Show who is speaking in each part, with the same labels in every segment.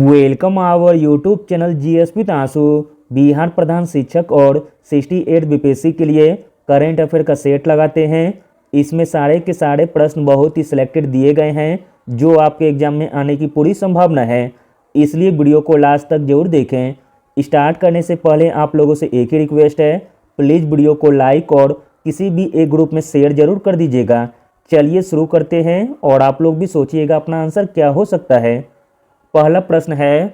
Speaker 1: Welcome our YouTube channel GS with Aansu. Bihar प्रधान शिक्षक और 68 BPSC के लिए करेंट अफेयर का सेट लगाते हैं। इसमें सारे के सारे प्रश्न बहुत ही सिलेक्टेड दिए गए हैं जो आपके एग्जाम में आने की पूरी संभावना है, इसलिए वीडियो को लास्ट तक जरूर देखें। स्टार्ट करने से पहले आप लोगों से एक ही रिक्वेस्ट है, प्लीज़ वीडियो को लाइक और किसी भी एक ग्रुप में शेयर जरूर कर दीजिएगा। चलिए शुरू करते हैं और आप लोग भी सोचिएगा अपना आंसर क्या हो सकता है। पहला प्रश्न है,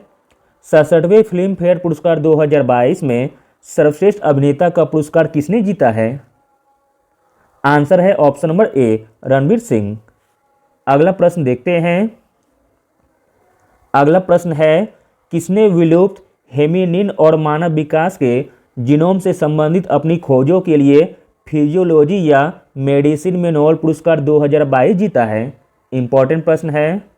Speaker 1: 67वें फिल्म फेयर पुरस्कार 2022 में सर्वश्रेष्ठ अभिनेता का पुरस्कार किसने जीता है? आंसर है ऑप्शन नंबर ए, रणवीर सिंह। अगला प्रश्न देखते हैं। अगला प्रश्न है, किसने विलुप्त हेमिनिन और मानव विकास के जीनोम से संबंधित अपनी खोजों के लिए फिजियोलॉजी या मेडिसिन में नोबेल पुरस्कार 2022 जीता है? इंपॉर्टेंट प्रश्न है।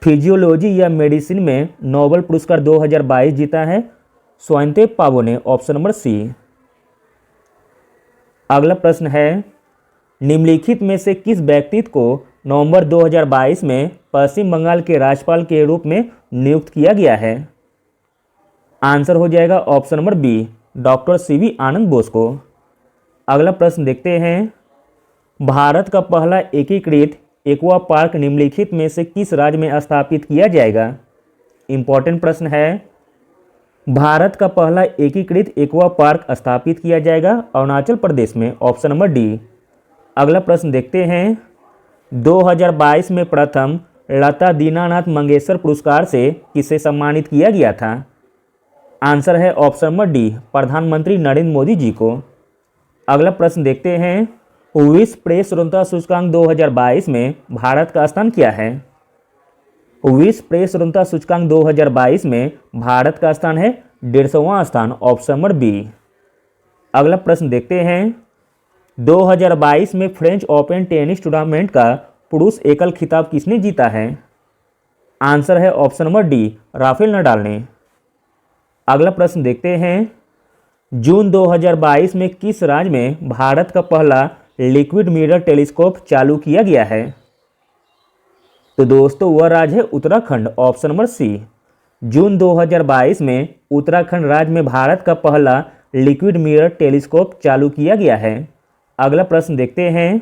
Speaker 1: फिजियोलॉजी या मेडिसिन में नोबेल पुरस्कार 2022 जीता है स्वाइनते पावो ने, ऑप्शन नंबर सी। अगला प्रश्न है, निम्नलिखित में से किस व्यक्तित्व को नवंबर 2022 में पश्चिम बंगाल के राज्यपाल के रूप में नियुक्त किया गया है? आंसर हो जाएगा option number B, doctor C V Anand Bose को। अगला प्रश्न देखते हैं। भारत का पहला एकीकृत एक्वा पार्क निम्नलिखित में से किस राज्य में स्थापित किया जाएगा? इंपॉर्टेंट प्रश्न है। भारत का पहला एकीकृत एक्वा पार्क स्थापित किया जाएगा अरुणाचल प्रदेश में, ऑप्शन नंबर डी। अगला प्रश्न देखते हैं। 2022 में प्रथम लता दीनानाथ मंगेशकर पुरस्कार से किसे सम्मानित किया गया था? आंसर है ऑप्शन नंबर डी, प्रधानमंत्री नरेंद्र मोदी जी को। अगला प्रश्न देखते हैं। विश्व प्रेस स्वतंत्रता सूचकांक 2022 में भारत का स्थान क्या है? विश्व प्रेस स्वतंत्रता सूचकांक 2022 में भारत का स्थान है 150वां स्थान, ऑप्शन नंबर बी। अगला प्रश्न देखते हैं। 2022 में फ्रेंच ओपन टेनिस टूर्नामेंट का पुरुष एकल खिताब किसने जीता है? आंसर है option number D, Rafael Nadal ने। अगला प्रश्न देखते हैं। जून 2022 में किस राज्य में भारत का पहला लिक्विड मिरर टेलीस्कोप चालू किया गया है? तो दोस्तों वह राज्य है उत्तराखंड, ऑप्शन नंबर सी। जून 2022 में उत्तराखंड राज्य में भारत का पहला लिक्विड मिरर टेलीस्कोप चालू किया गया है। अगला प्रश्न देखते हैं।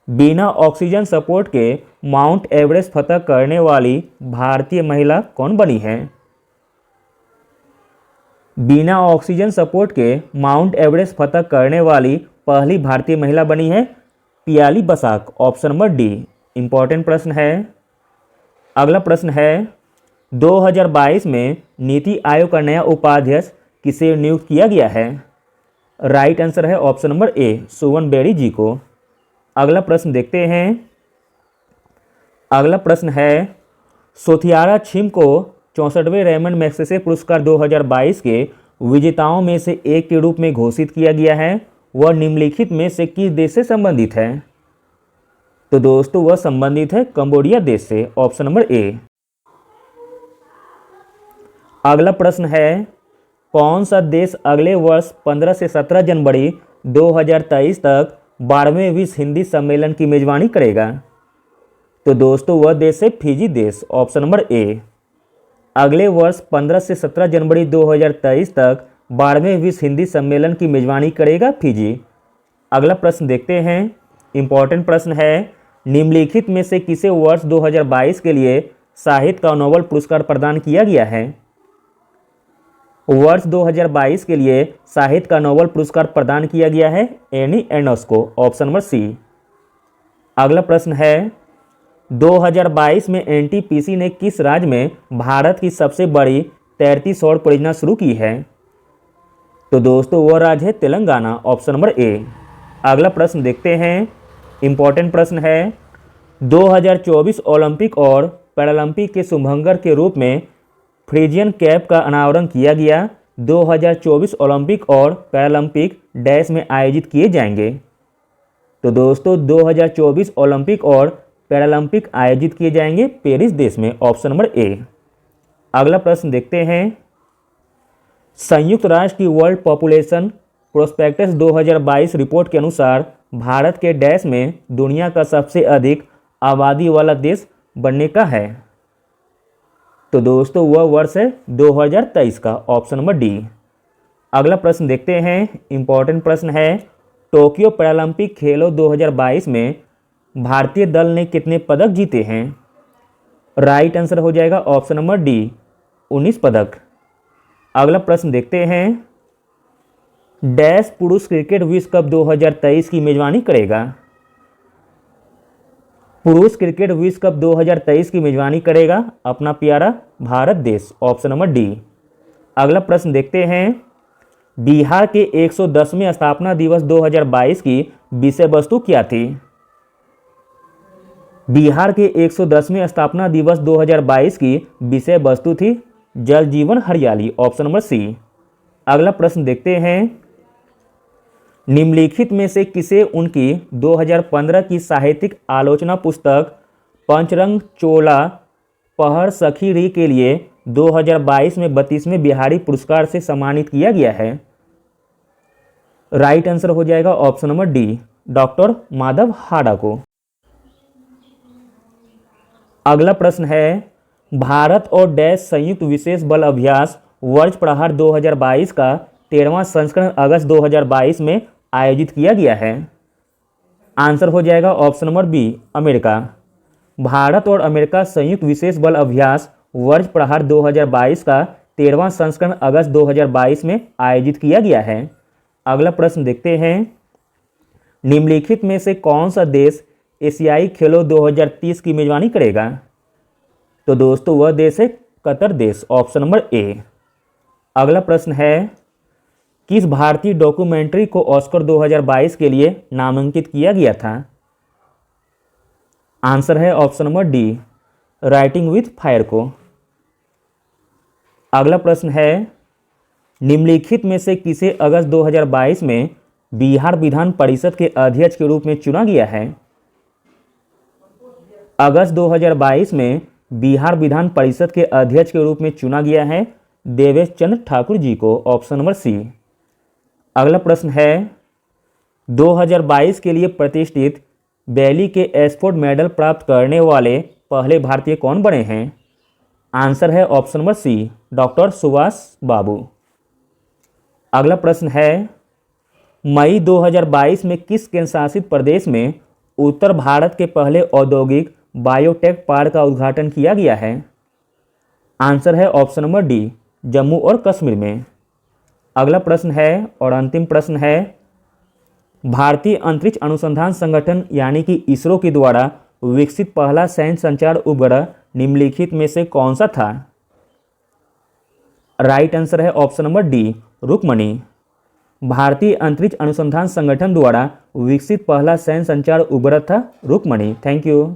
Speaker 1: बिना ऑक्सीजन सपोर्ट के माउंट एवरेस्ट फतह करने वाली भारतीय महिला कौन बनी है? बिना ऑक्सीजन सपोर्ट के माउंट एवरेस्ट फतह करने वाली पहली भारतीय महिला बनी है Piyali Basak, option number D. Important प्रश्न है। अगला प्रश्न है। 2022 में नीति आयोग का नया उपाध्यक्ष किसे नियुक्त किया गया है? राइट आंसर है option number A, Suvan Beri जी को। अगला प्रश्न देखते हैं। अगला प्रश्न है। सोथियारा छिम को 64वें रेमंड मैग्सेसे पुरस्कार 2022 के विजेताओं में से एक के रूप में घोषित किया गया है। वह निम्नलिखित में से किस देश से संबंधित है? तो दोस्तों वह संबंधित है कंबोडिया देश से, ऑप्शन नंबर ए। अगला प्रश्न है। कौन सा देश अगले वर्ष 15 से 17 जनवरी 2023 तक 12वें विश्व हिंदी सम्मेलन की मेजबानी करेगा? तो दोस्तों वह देश है फिजी देश, ऑप्शन नंबर ए। अगले वर्ष 15 से 17 जनवरी 2023 तक 12वें विश्व हिंदी सम्मेलन की मेजबानी करेगा फिजी। अगला प्रश्न देखते हैं। इंपॉर्टेंट प्रश्न है। निम्नलिखित में से किसे वर्ष 2022 के लिए साहित्य का नोबेल पुरस्कार प्रदान किया गया है? वर्ष 2022 के लिए साहित्य का नोबेल पुरस्कार प्रदान किया गया है एनी एर्नस्ट को, ऑप्शन नंबर सी। अगला प्रश्न है। 2022 में एनटीपीसी ने किस राज्य में भारत की सबसे बड़ी तैरती सौर परियोजना शुरू की है? तो दोस्तों वह राज्य है तेलंगाना, ऑप्शन नंबर ए। अगला प्रश्न देखते हैं। इंपॉर्टेंट प्रश्न है। 2024 ओलंपिक और पैरालंपिक के शुभंकर के रूप में फ्रीजियन कैप का अनावरण किया गया। 2024 ओलंपिक और पैरालंपिक डैश में आयोजित किए जाएंगे। तो दोस्तों 2024 ओलंपिक और पैरालंपिक आयोजित किए जाएंगे पेरिस देश में, ऑप्शन नंबर ए। अगला प्रश्न देखते हैं। संयुक्त राष्ट्र की वर्ल्ड पॉपुलेशन प्रोस्पेक्टस 2022 रिपोर्ट के अनुसार भारत के डैश में दुनिया का सबसे अधिक आबादी वाला देश बनने का है? तो दोस्तों वह वर्ष है 2023 का, ऑप्शन नंबर डी। अगला प्रश्न देखते हैं, इंपॉर्टेंट प्रश्न है, टोक्यो पैरालंपिक खेलों 2022 में भारतीय दल ने कितने पदक जीते हैं? राइट आंसर हो जाएगा ऑप्शन नंबर डी, 19 पदक। अगला प्रश्न देखते हैं, डैश पुरुष क्रिकेट विश्व कप 2023 की मेजबानी करेगा? पुरुष क्रिकेट विश्व कप 2023 की मेजबानी करेगा अपना प्यारा भारत देश, ऑप्शन नंबर डी। अगला प्रश्न देखते हैं, बिहार के 110वें स्थापना दिवस 2022 की विषय वस्तु क्या थी? बिहार के 110वें स्थापना दिवस 2022 की विषय वस्तु थी जल जीवन हरियाली, ऑप्शन नंबर सी। अगला प्रश्न देखते हैं, निम्नलिखित में से किसे उनकी 2015 की साहित्यिक आलोचना पुस्तक पंचरंग चोला पहर सखी री के लिए 2022 में 32वें बिहारी पुरस्कार से सम्मानित किया गया है? राइट आंसर हो जाएगा option number D, doctor Madhav Hada को। अगला प्रश्न है, भारत और डैश संयुक्त विशेष बल अभ्यास वर्ष प्रहार 2022 का 13वां संस्करण अगस्त 2022 में आयोजित किया गया है? आंसर हो जाएगा option number B, America. Bharat और अमेरिका संयुक्त विशेष बल अभ्यास वर्ष प्रहार 2022 का 13वां संस्करण अगस्त 2022 में आयोजित किया गया है। अगला प्रश्न देखते हैं, निम्नलिखित में से कौन सा देश एशियाई खेलों 2030 की मेजबानी करेगा? तो दोस्तों वह देश है कतर देश, ऑप्शन नंबर ए। अगला प्रश्न है, किस भारतीय डॉक्यूमेंट्री को ऑस्कर 2022 के लिए नामांकित किया गया था? आंसर है option number D, writing with fire को। अगला प्रश्न है, निम्नलिखित में से किसे अगस्त 2022 में बिहार विधान परिषद के अध्यक्ष के रूप में चुना गया है? अगस्त 2022 में बिहार विधान परिषद के अध्यक्ष के रूप में चुना गया है देवेश चंद्र ठाकुर जी को, ऑप्शन नंबर सी। अगला प्रश्न है, 2022 के लिए प्रतिष्ठित बैली के एस्फोर्ड मेडल प्राप्त करने वाले पहले भारतीय कौन बने हैं? आंसर है option number C, doctor Subhash Babu. अगला प्रश्न है, मई 2022 में किस केंद्र शासित प्रदेश में उत्तर भारत के पहले औद्योगिक बायोटेक पार्क का उद्घाटन किया गया है? आंसर है ऑप्शन नंबर डी, जम्मू और कश्मीर में। अगला प्रश्न है और अंतिम प्रश्न है, भारतीय अंतरिक्ष अनुसंधान संगठन यानी कि इसरो के द्वारा विकसित पहला सैन्य संचार उपग्रह निम्नलिखित में से कौन सा था? राइट आंसर है ऑप्शन नंबर डी, रुक्मणी। भारतीय अंतरिक्ष अनुसंधान संगठन द्वारा विकसित पहला सैन्य संचार उपग्रह था रुक्मणी। Thank you.